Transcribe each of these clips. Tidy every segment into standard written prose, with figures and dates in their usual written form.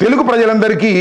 తెలుగు ప్రజలందరికీ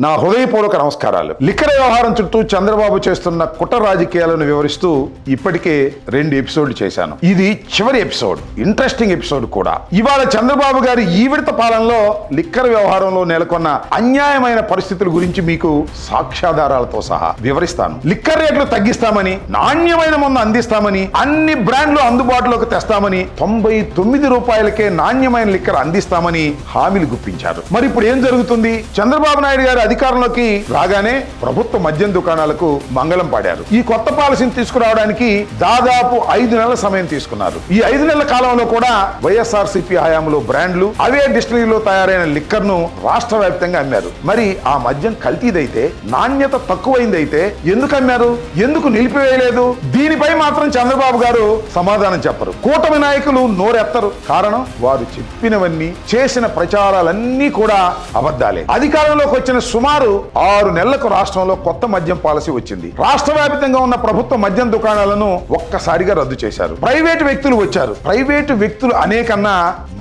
నా హృదయపూర్వక నమస్కారాలు. లిక్కర్ వ్యవహారం చుట్టూ చంద్రబాబు చేస్తున్న కుట్ర రాజకీయాలను వివరిస్తూ ఇప్పటికే 2 ఎపిసోడ్లు చేశాను. ఇది చివరి ఎపిసోడ్, ఇంట్రెస్టింగ్ ఎపిసోడ్ కూడా. ఇవాళ చంద్రబాబు గారి ఈ విడత పాలనలో లిక్కర్ వ్యవహారంలో నెలకొన్న అన్యాయమైన పరిస్థితుల గురించి మీకు సాక్ష్యాధారాలతో సహా వివరిస్తాను. లిక్కర్ రేట్లు తగ్గిస్తామని, నాణ్యమైన మందు అందిస్తామని, అన్ని బ్రాండ్లు అందుబాటులోకి తెస్తామని, 99 రూపాయలకే నాణ్యమైన లిక్కర్ అందిస్తామని హామీలు గుప్పించారు. మరి ఇప్పుడు ఏం జరుగుతుంది? చంద్రబాబు నాయుడు గారు అధికారంలోకి రాగానే ప్రభుత్వ మద్యం దుకాణాలకు మంగళం పాడారు. ఈ కొత్త పాలసీని తీసుకురావడానికి దాదాపు 5 నెలల సమయం తీసుకున్నారు. ఈ 5 నెలల కాలంలో కూడా వైఎస్ఆర్సీపీ హయాంలో బ్రాండ్లు, అవే డిస్టిలరీలో తయారైన లిక్కర్ ను రాష్ట్ర వ్యాప్తంగా అమ్మారు. మరి ఆ మద్యం కల్తీదైతే, నాణ్యత తక్కువైందైతే ఎందుకు అమ్మారు? ఎందుకు నిలిపివేయలేదు? దీనిపై మాత్రం చంద్రబాబు గారు సమాధానం చెప్పరు. కూటమి నాయకులు నోరెత్తరు. కారణం, వారు చెప్పినవన్నీ, చేసిన ప్రచారాలన్నీ కూడా అబద్ధాలే. అధికారంలోకి వచ్చిన సుమారు 6 నెలలకు రాష్ట్రంలో కొత్త మద్యం పాలసీ వచ్చింది. రాష్ట్ర వ్యాప్తంగా ఉన్న ప్రభుత్వ మద్యం దుకాణాలను ఒక్కసారిగా రద్దు చేశారు. ప్రైవేటు వ్యక్తులు వచ్చారు. ప్రైవేటు వ్యక్తులు అనేకన్నా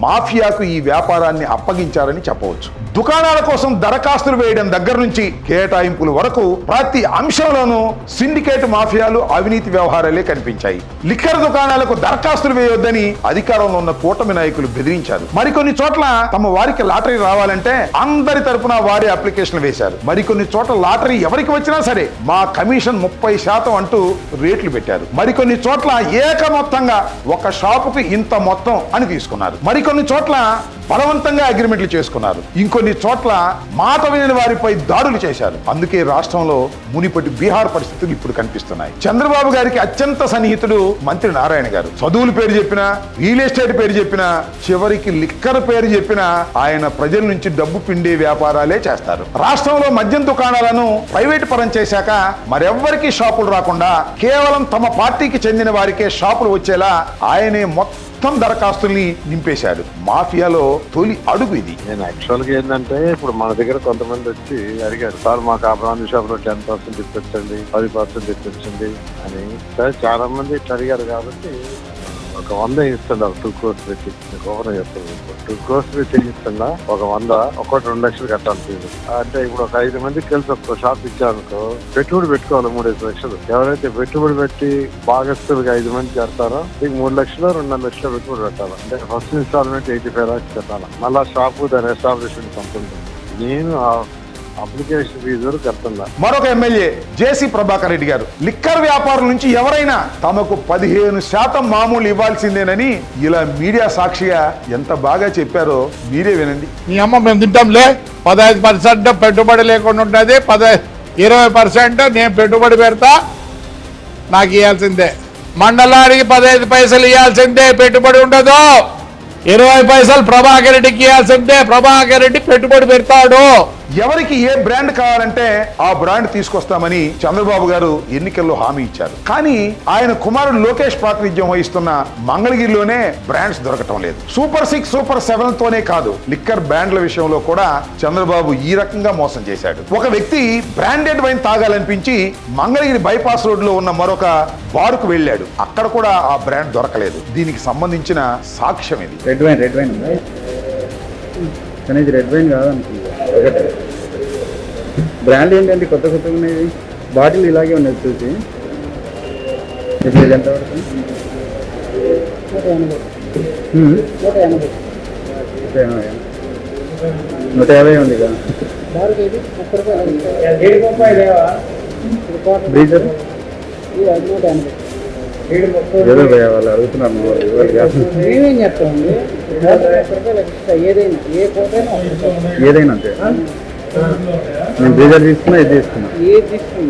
మాఫియాకు ఈ వ్యాపారాన్ని అప్పగించారని చెప్పవచ్చు. దుకాణాల కోసం దరఖాస్తులు వేయడం దగ్గర నుంచి కేటాయింపుల వరకు ప్రతి అంశంలోనూ సిండికేట్ మాఫియాలు, అవినీతి వ్యవహారాలే కనిపించాయి. లిక్కర్ దుకాణాలకు దరఖాస్తులు వేయొద్దని అధికారంలో ఉన్న కూటమి నాయకులు బెదిరించారు. మరికొన్ని చోట్ల తమ వారికి లాటరీ రావాలంటే అందరి తరపున వారి అప్లికేషన్ వేశారు. మరికొన్ని చోట్ల లాటరీ ఎవరికి వచ్చినా సరే మా కమిషన్ 30% అంటూ రేట్లు పెట్టారు. మరికొన్ని చోట్ల ఏకమొత్తంగా ఒక షాపుకి ఇంత మొత్తం అని తీసుకున్నారు. మరికొన్ని చోట్ల బలవంతంగా అగ్రిమెంట్లు చేసుకున్నారు. ఇంకొన్ని చోట్ల మాట వినని వారిపై దాడులు చేశారు. అందుకే రాష్ట్రంలో మునిపటి బీహార్ పరిస్థితులు ఇప్పుడు కనిపిస్తున్నాయి. చంద్రబాబు గారికి అత్యంత సన్నిహితుడు మంత్రి నారాయణ గారు. చదువుల పేరు చెప్పినా, రియల్ ఎస్టేట్ పేరు చెప్పినా, చివరికి లిక్కర్ పేరు చెప్పినా ఆయన ప్రజల నుంచి డబ్బు పిండే వ్యాపారాలే చేస్తారు. రాష్ట్రంలో మద్యం దుకాణాలను ప్రైవేటు పరం చేశాక మరెవ్వరికీ షాపులు రాకుండా కేవలం తమ పార్టీకి చెందిన వారికే షాపులు వచ్చేలా ఆయనే మొత్తం దరఖాస్తుల్ని నింపేశాడు. మాఫియాలో తొలి అడుగు ఇది. నేను యాక్చువల్ గా ఏంటంటే, ఇప్పుడు మన దగ్గర కొంతమంది వచ్చి అడిగారు, సార్ మాకు ఆ బ్రాండ్ షాప్ లో 10% ఇప్పించండి, 10% ఇప్పించండి అని. సార్ చాలా మంది ఇట్లా అడిగారు కాబట్టి ఒక 100 ఇస్తున్నారు. 2 crores పెట్టి ఓపెన్ చేస్తారు. 2 crores పెట్టి ఇస్తున్నా ఒక 100, ఒకటి 2 లక్షలు కట్టాలి. అంటే ఇప్పుడు ఒక 5 మందికి కలిసి ఒక షాప్ ఇచ్చారనుకో, పెట్టుబడి పెట్టుకోవాలి 3-5 లక్షలు. ఎవరైతే పెట్టుబడి పెట్టి భాగస్తులుగా 5 మంది చేస్తారో మీకు 3 లక్షలు 2.5 లక్షలు పెట్టుబడి పెట్టాలి. అంటే ఫస్ట్ ఇన్స్టాల్మెంట్ 85 lakhs పెట్టాలి. మళ్ళా షాపు దాని ఎస్టాబ్లిష్మెంట్ ఉంటుంది. నేను అప్లికేషన్ ఫీజు కడుతున్నా. మరొక ఎమ్మెల్యే జేసీ ప్రభాకర్ రెడ్డి గారు, లిక్కర్ వ్యాపారం నుంచి ఎవరైనా తమకు 15% మామూలు ఇవ్వాల్సిందేనని ఇలా మీడియా సాక్షిగా ఎంత బాగా చెప్పారో మీరే వినండి. మీ అమ్మ మేము తింటాంలే, 15% పెట్టుబడి లేకుండా ఉంటుంది, 20% నేను పెట్టుబడి పెడతా, నాకు ఇవ్వాల్సిందే. మండలానికి 15 పైసలు ఇవ్వాల్సిందే, పెట్టుబడి ఉండదు. 20 పైసలు ప్రభాకర్ రెడ్డికి ఇవ్వాల్సిందే, ప్రభాకర్ రెడ్డి పెట్టుబడి పెడతాడు. ఎవరికి ఏ బ్రాండ్ కావాలంటే ఆ బ్రాండ్ తీసుకొస్తామని చంద్రబాబు గారు ఎన్నికల్లో హామీ ఇచ్చారు. కానీ ఆయన కుమారుడు లోకేష్ ప్రాతినిధ్యం వహిస్తున్న మంగళగిరిలోనే బ్రాండ్స్ దొరకటం లేదు. సూపర్ 6, సూపర్ 7 తోనే కాదు, లిక్కర్ బ్రాండ్ల విషయంలో కూడా చంద్రబాబు ఈ రకంగా మోసం చేశాడు. ఒక వ్యక్తి బ్రాండెడ్ వైన్ తాగాలనిపించి మంగళగిరి బైపాస్ రోడ్ లో ఉన్న మరొక బారుకు వెళ్ళాడు. అక్కడ కూడా ఆ బ్రాండ్ దొరకలేదు. దీనికి సంబంధించిన సాక్ష్యం ఇది. రెడ్ వైన్ కానీ ఇది రెడ్ వైన్ కాదనుకుంటా. బ్రాండ్ ఏంటంటే కొత్తగా ఉన్నాయి. బాటిల్ ఇలాగే ఉన్నది చూసి ఎంత పడుతుంది? 150 ఉంది కదా. బ్రీజర్ ఏదో భయ వాళ్ళు అడుగుతున్నారు. మేమేం చెప్తామండి, ఏదైనా అంతే. నేను బ్రీజర్ తీసుకున్నా, ఇది తీసుకున్నా,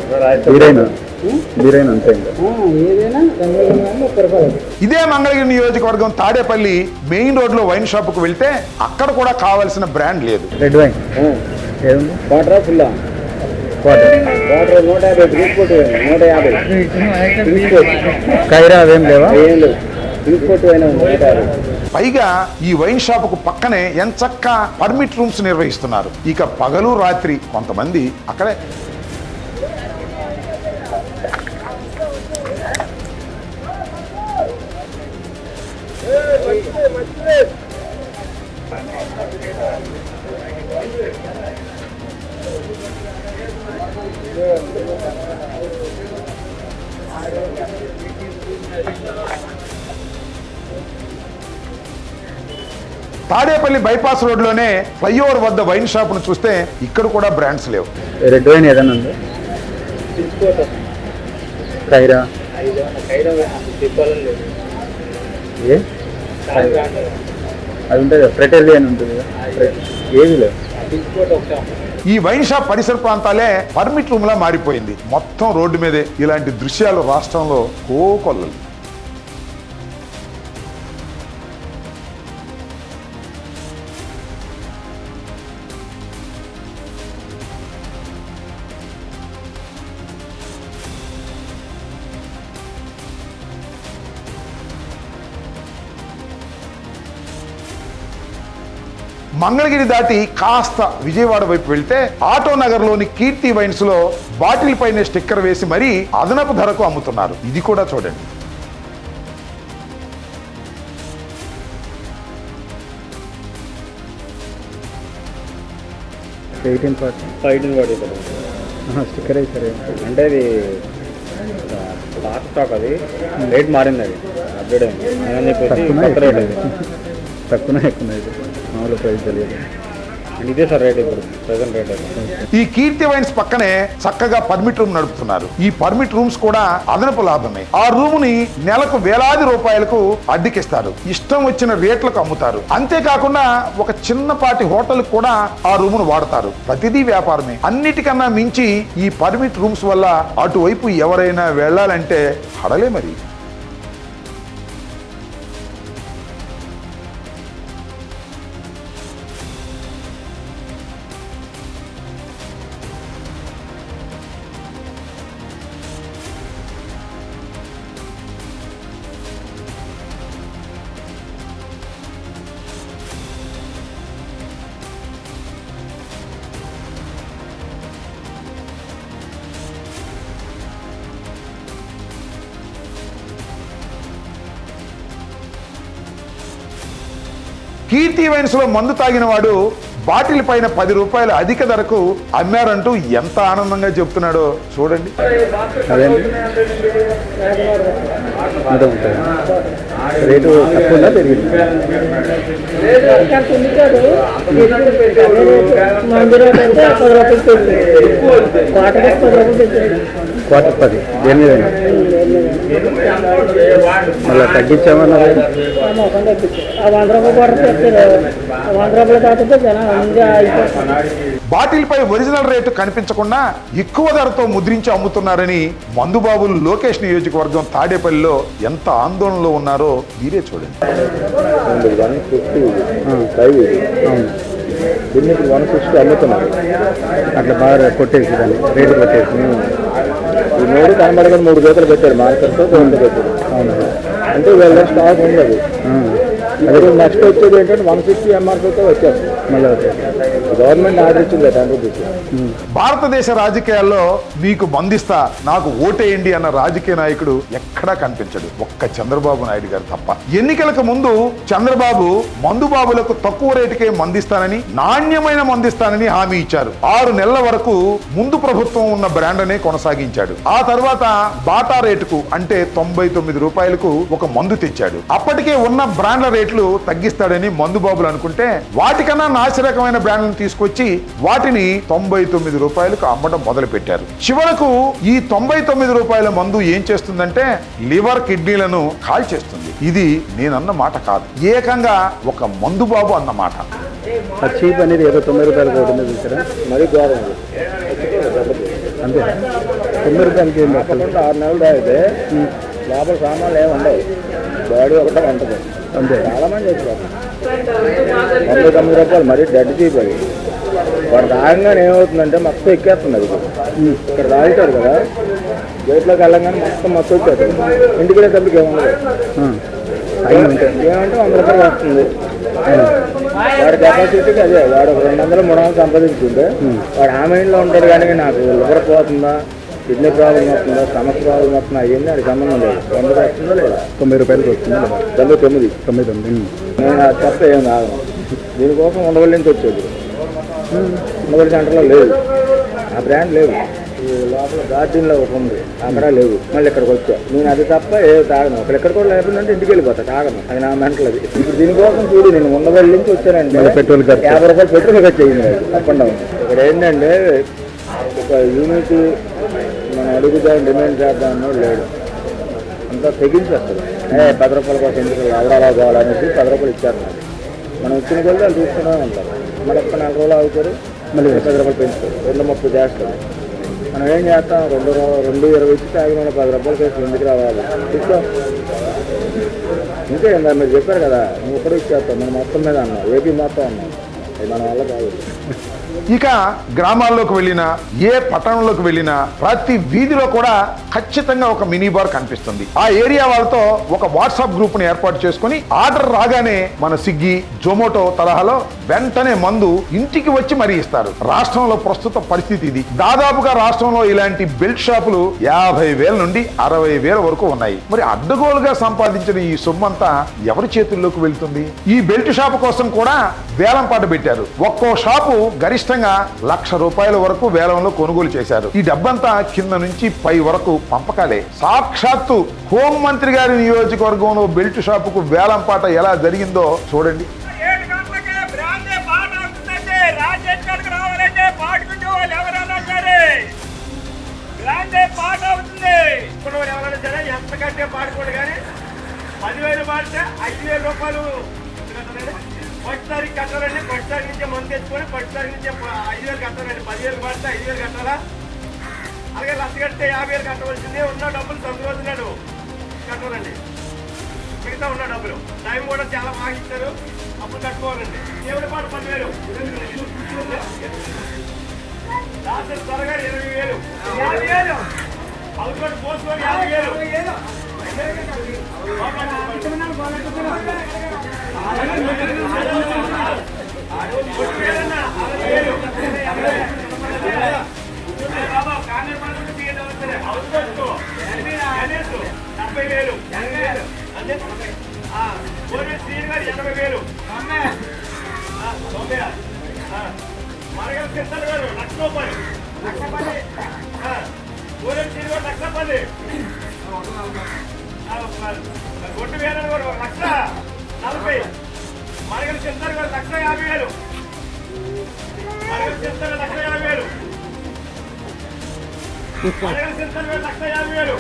బీరైనా అంతే. ఇదే మంగళగిరి నియోజకవర్గం తాడేపల్లి మెయిన్ రోడ్ లో వైన్ షాప్ కు వెళ్తే అక్కడ కూడా కావాల్సిన బ్రాండ్ లేదు. రెడ్ వైన్ ఏముంది? వాటరా ఫుల్లా? వాటర్ 150, 150 కైరా అవేం లేవా? ఏం లేవు. ఇంకోటి అయినా 150. పైగా ఈ వైన్ షాప్ కు పక్కనే ఎంచక్క పర్మిట్ రూమ్స్ నిర్వహిస్తున్నారు. ఇక పగలు రాత్రి కొంతమంది అక్కడే తాడేపల్లి బైపాస్ రోడ్లోనే ఫ్లైఓవర్ వద్ద వైన్ షాప్ను చూస్తే ఇక్కడ కూడా బ్రాండ్స్ లేవు. రెడ్ వైన్ ఏదైనా ఉంది? ఖైరా ఏ అది ఉంటుంది, ఫ్రెటర్లీ అని ఉంటుంది కదా, ఏది లేదు. ఈ వైన్ షాప్ పరిసర ప్రాంతాలే పర్మిట్ రూమ్ లా మారిపోయింది. మొత్తం రోడ్డు మీదే ఇలాంటి దృశ్యాలు రాష్ట్రంలో కోకొల్లలు. మంగళగిరి దాటి కాస్త విజయవాడ వైపు వెళ్తే ఆటో నగర్లోని కీర్తి వైన్స్ లో బాటిల్ పైన స్టిక్కర్ వేసి మరీ అదనపు ధరకు అమ్ముతున్నారు. ఇది కూడా చూడండి. స్టిక్కర్ వేసారు అంటే అది లాస్ట్ స్టాక్, అది రేట్ మారింది, అది అప్డేట్ అయింది అని చెప్పేసి కొత్త రేట్ అది తక్కువ ఎక్కువ మామూలు ప్రైస్ తెలియదు. అండ్ ఇదే సార్ రేట్ ఇప్పుడు ప్రెజెంట్ రేట్ అది. ఈ కీర్తి వైన్స్ పక్కనే చక్కగా పర్మిట్ రూమ్ నడుపుతున్నారు. ఈ పర్మిట్ రూమ్స్ కూడా అదనపు లాభమే. ఆ రూమ్ ని నెలకు వేలాది రూపాయలకు అద్దెకిస్తారు. ఇష్టం వచ్చిన రేట్లకు అమ్ముతారు. అంతేకాకుండా ఒక చిన్నపాటి హోటల్ కూడా ఆ రూమ్ ను వాడతారు. ప్రతిదీ వ్యాపారమే. అన్నిటికన్నా మించి ఈ పర్మిట్ రూమ్స్ వల్ల అటువైపు ఎవరైనా వెళ్ళాలంటే హడలే మరి. కీర్తి వైన్స్ లో మందు తాగిన వాడు బాటిల్ పైన 10 రూపాయలు అధిక ధరకు అమ్మారంటూ ఎంత ఆనందంగా చెప్తున్నాడో చూడండి. రేటు తక్కువ పెరిగింది. క్వార్టర్ 10 దేని మీద మళ్ళీ తగ్గించామన్నా బాటిల్ పై ఒరిజినల్ రేటు కనిపించకుండా ఎక్కువ ధరతో ముద్రించి అమ్ముతున్నారని మందుబాబులు లోకేష్ నియోజకవర్గం తాడేపల్లిలో ఎంత ఆందోళనలో ఉన్నారో మీరే చూడండి. 160 అమ్ముతున్నారు. అట్లా బాగా కొట్టేసి దాన్ని రేటు కొట్టేసి ఈ 3 కనబడకుండా 3 జతలు పెట్టారు. మార్కెట్తో 2 పెట్టారు. అవును, అంటే వీళ్ళ స్టాక్ ఉండదు. అదే నెక్స్ట్ వచ్చేది ఏంటంటే 160 ఎంఆర్పీతో వచ్చేస్తుంది. మళ్ళీ గవర్నమెంట్ ఆర్డర్ ఇచ్చింది 10 రూపీస్. భారతదేశ రాజకీయాల్లో మీకు మందిస్తా నాకు ఓటేయండి అన్న రాజకీయ నాయకుడు ఎక్కడా కనిపించడు, ఒక్క చంద్రబాబు నాయుడు గారు తప్ప. ఎన్నికలకు ముందు చంద్రబాబు మందుబాబులకు తక్కువ రేటుకే మందిస్తానని, నాణ్యమైన మందిస్తానని హామీ ఇచ్చారు. 6 నెలల వరకు ముందు ప్రభుత్వం ఉన్న బ్రాండ్ అనే కొనసాగించాడు. ఆ తర్వాత బాటా రేటుకు అంటే 99 రూపాయలకు ఒక మందు తెచ్చాడు. అప్పటికే ఉన్న బ్రాండ్ల రేట్లు తగ్గిస్తాడని మందుబాబులు అనుకుంటే వాటికన్నా నాసిరకమైన బ్రాండ్లను తీసుకొచ్చి వాటిని 99 రూపాయలకు అమ్మడం మొదలు పెట్టారు. చివరకు ఈ 99 రూపాయల మందు ఏం చేస్తుందంటే లివర్, కిడ్నీలను కాల్చేస్తుంది. ఇది నేనన్న మాట కాదు, ఏకంగా ఒక మందుబాబు అన్న మాట. చీప్ అనేది ఏదో 90 రూపాయలు పోతుంది చూసారా, మరీ ఘోరం అంతే. 90 రూపాయలకి 6 నెలలు తాగితే లోపల సామాన్లు ఏమి ఉండవు, బాడీ ఒకటే ఉంటుంది. అంతే, చాలా మంది చెప్పారు 99 రూపాయలు మరీ డెడ్ చీప్. అది వాడు తాగంగానే ఏమవుతుందంటే మొత్తం ఎక్కేస్తుంది. అది ఇక్కడ తాగుతారు కదా, గేట్లోకి వెళ్ళంగానే మొత్తం వచ్చేస్తుంది. ఇంటికి వెళ్ళేటప్పటికి ఏముండదు. ఏమంటే 100 రూపాయలు వస్తుంది. వాడి కెపాసిటీకి అదే, వాడు 200-300 సంపాదించుకుంటే వాడు ఆ మైండ్లో ఉంటాడు. కానీ నాకు లివర్ పోతుందా, కిడ్నీ ప్రాబ్లం వస్తుందా, స్టమక్ ప్రాబ్లం వస్తుందా, అవన్నీ అది సంబంధం లేదు. 100 వస్తుందో లేదా, 90 రూపాయలకి వస్తుందా, 99. నేను అది తప్ప ఏం కాదు. దీనికోసం ఉండవల్లి నుంచి వచ్చేది. ఉండవల్లి సెంటర్లో లేదు, ఆ బ్రాండ్ లేదు. ఈ లోపల గార్డెన్లో ఒక ఉంది, అక్కడ లేవు. మళ్ళీ ఇక్కడికి వచ్చా. నేను అది తప్ప ఏ తాగను. అక్కడ ఎక్కడ కూడా లేకపోతే ఇంటికి వెళ్ళిపోతా, తాగను. అది నా మెంటల్ అది. ఇప్పుడు దీనికోసం చూడు, నేను ఉండవల్లి నుంచి వచ్చానంటే పెట్రోల్ 50 రూపాయలు పెట్రోల్ ఖర్చు అయ్యింది తప్పకుండా. ఇక్కడ ఏంటంటే ఒక యూనిట్ మనం అడుగుదాం, డిమాండ్ చేద్దాం లేడు, అంతా తెగించేస్తుంది. 10 రూపాయల కోసం ఎందుకు ఎవరలా కావాలనేసి 10 రూపాయలు ఇచ్చారు నాకు. మనం ఇచ్చిన కొద్ది వాళ్ళు చూస్తూనే ఉంటాం. మళ్ళీ ఒక్క 4 రోజులు అవుతారు, మళ్ళీ 10 రూపాయలు పెంచుతారు, 2.30 చేస్తారు. మనం ఏం చేస్తాం, 2.20 ఇచ్చి తాగిన 10 రూపాయలు కేసు ఎందుకు రావాలి తీసుకో. ఇంకే మీరు చెప్పారు కదా, నువ్వు కూడా ఇచ్చేస్తావు, మనం మొత్తం మీద అన్నావు, ఏపీ మొత్తం అన్నావు. అది మన వల్ల కాదు. ఇక గ్రామాల్లోకి వెళ్ళినా, ఏ పట్టణంలోకి వెళ్ళినా ప్రతి వీధిలో కూడా ఖచ్చితంగా ఒక మినీ బార్ కనిపిస్తుంది. ఆ ఏరియా వాళ్ళతో ఒక వాట్సాప్ గ్రూప్ ని ఏర్పాటు చేసుకుని ఆర్డర్ రాగానే మన స్విగ్గీ, జొమాటో తరహాలో వెంటనే మందు ఇంటికి వచ్చి మరీ ఇస్తారు. రాష్ట్రంలో ప్రస్తుత పరిస్థితి ఇది. దాదాపుగా రాష్ట్రంలో ఇలాంటి బెల్ట్ షాపులు 50,000 నుండి 60,000 వరకు ఉన్నాయి. మరి అడ్డగోలుగా సంపాదించిన ఈ సొమ్మంతా ఎవరి చేతుల్లోకి వెళ్తుంది? ఈ బెల్ట్ షాపు కోసం కూడా వేలం పాట పెట్టారు. ఒక్కో షాపు గరిష్టంగా 1,00,000 రూపాయల వరకు వేలంలో కొనుగోలు చేశారు. ఈ డబ్బంతా కింద నుంచి పై వరకు పంపకాలే. సాక్షాత్తు హోంమంత్రి గారి నియోజకవర్గంలో బెల్ట్ షాపుకు వేలం పాట ఎలా జరిగిందో చూడండి. పాడుకోండి కానీ 10,000 పాడితే 5,000 రూపాయలు ఫస్ట్ తారీఖు కట్టాలండి. ఫస్ట్ తారీఖు నుంచే మందు తెచ్చుకొని ఫస్ట్ తారీఖు నుంచే 5,000 కట్టాలండి. 10,000 పడితే 5,000 కట్టాలా? అలాగే లక్ష కడితే 50,000 కట్టవలసిందే. ఉన్న డబ్బులు 9 రోజులు కట్టాలండి. మిగతా ఉన్న డబ్బులు టైం కూడా చాలా బాగా ఇచ్చారు, అప్పుడు కట్టుకోవాలండి. దేవుడి పాటు 10,000, రాత్రి త్వరగా 20,000, 50,000 అవుట్ పోసుకొని 50,000. మరగల సిస్టర్ గారు 1,00,000 రూపాయలు, 1,10,000. గొడ్డు వేలని కూడా 1,40,000. మరగల సిస్టర్ గారు 1,50,000. మరగల సిస్టర్ 1,50,000. మరగల సిస్టర్ గారు 1,50,000.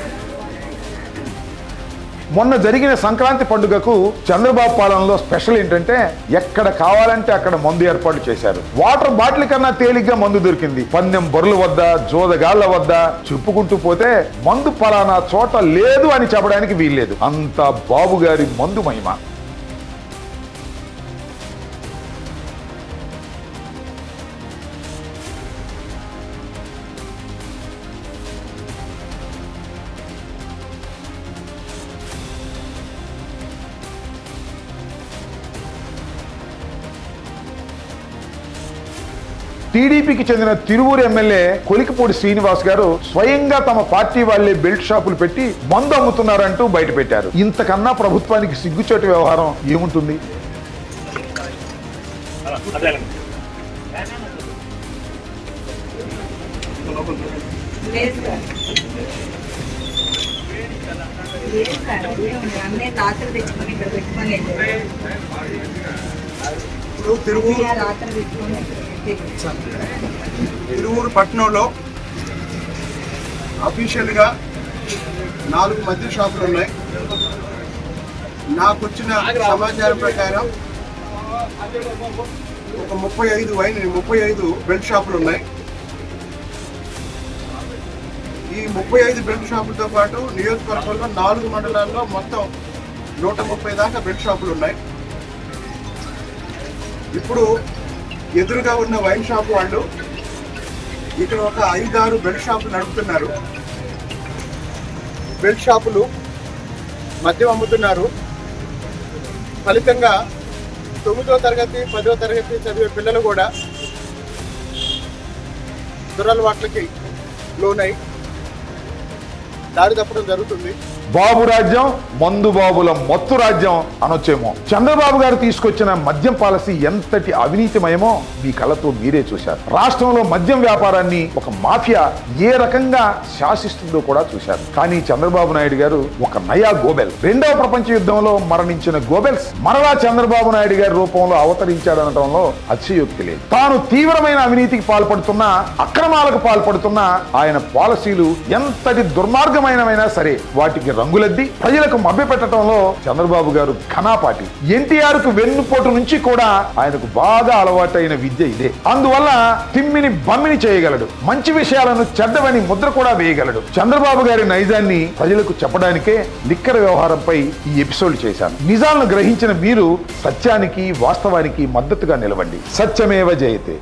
మొన్న జరిగిన సంక్రాంతి పండుగకు చంద్రబాబు పాలనలో స్పెషల్ ఏంటంటే ఎక్కడ కావాలంటే అక్కడ మందు ఏర్పాటు చేశారు. వాటర్ బాటిల్ కన్నా తేలిగ్గా మందు దొరికింది. పందెం బొర్ల వద్ద, జోదగాళ్ల వద్ద చెప్పుకుంటూ పోతే మందు పలానా చోట లేదు అని చెప్పడానికి వీల్లేదు. అంత బాబు గారి మందు మహిమ. టీడీపీకి చెందిన తిరువూరు ఎమ్మెల్యే కొలికిపూడి శ్రీనివాస్ గారు స్వయంగా తమ పార్టీ వాళ్లే బెల్ట్ షాపులు పెట్టి మందు అమ్ముతున్నారంటూ బయటపెట్టారు. ఇంతకన్నా ప్రభుత్వానికి సిగ్గుచేటు వ్యవహారం ఏముంటుంది? తిరువూరు పట్టణంలో అఫీషియల్గా 4 మద్య షాపులు ఉన్నాయి. నాకు వచ్చిన సమాచారం ప్రకారం ఒక 35 బెల్ట్ షాపులు ఉన్నాయి. ఈ 35 బెల్ట్ షాపులతో పాటు నియోజకవర్గంలో 4 మండలాల్లో మొత్తం 130 దాకా బెల్ట్ షాపులు ఉన్నాయి. ఇప్పుడు ఎదురుగా ఉన్న వైన్ షాప్ వాళ్ళు ఇక్కడ ఒక 5-6 బెల్ట్ షాపులు నడుపుతున్నారు. బెల్ట్ షాపులు మద్యం అమ్ముతున్నారు. ఫలితంగా 9వ తరగతి 10వ తరగతి చదివే పిల్లలు కూడా దురలవాట్లకి లోనై దారి తప్పడం జరుగుతుంది. బాబు రాజ్యం మందు బాబుల మత్తు రాజ్యం అనొచ్చేమో. చంద్రబాబు గారు తీసుకొచ్చిన మద్యం పాలసీ ఎంతటి అవినీతిమయమో మీ కళ్ళతో మీరే చూశారు. రాష్ట్రంలో మద్యం వ్యాపారాన్ని ఒక మాఫియా ఏ రకంగా శాసిస్తుందో కూడా చూశారు. కానీ చంద్రబాబు నాయుడు గారు ఒక నయా గోబెల్, రెండవ ప్రపంచ యుద్ధంలో మరణించిన గోబెల్స్ మరలా చంద్రబాబు నాయుడు గారి రూపంలో అవతరించాడనటంలో అతిశయోక్తి లేదు. తాను తీవ్రమైన అవినీతికి పాల్పడుతున్నా, అక్రమాలకు పాల్పడుతున్నా ఆయన పాలసీలు ఎంతటి దుర్మార్గమైనవైనా సరే వాటికి రంగులద్ది ప్రజలకు మభ్యపెట్టడంలో చంద్రబాబు గారు ఘనాపాటి. ఎన్టీఆర్ కు వెన్నుపోటు నుంచి కూడా ఆయనకు బాగా అలవాటైన విద్య ఇదే. అందువల్ల తిమ్మిని బమ్మిని చేయగలడు, మంచి విషయాలను చెడ్డవని ముద్ర కూడా వేయగలడు. చంద్రబాబు గారి నైజాన్ని ప్రజలకు చెప్పడానికే లిక్కర్ వ్యవహారంపై ఈ ఎపిసోడ్ చేశాను. నిజాలను గ్రహించిన మీరు సత్యానికి, వాస్తవానికి మద్దతుగా నిలవండి. సత్యమేవ జయతే.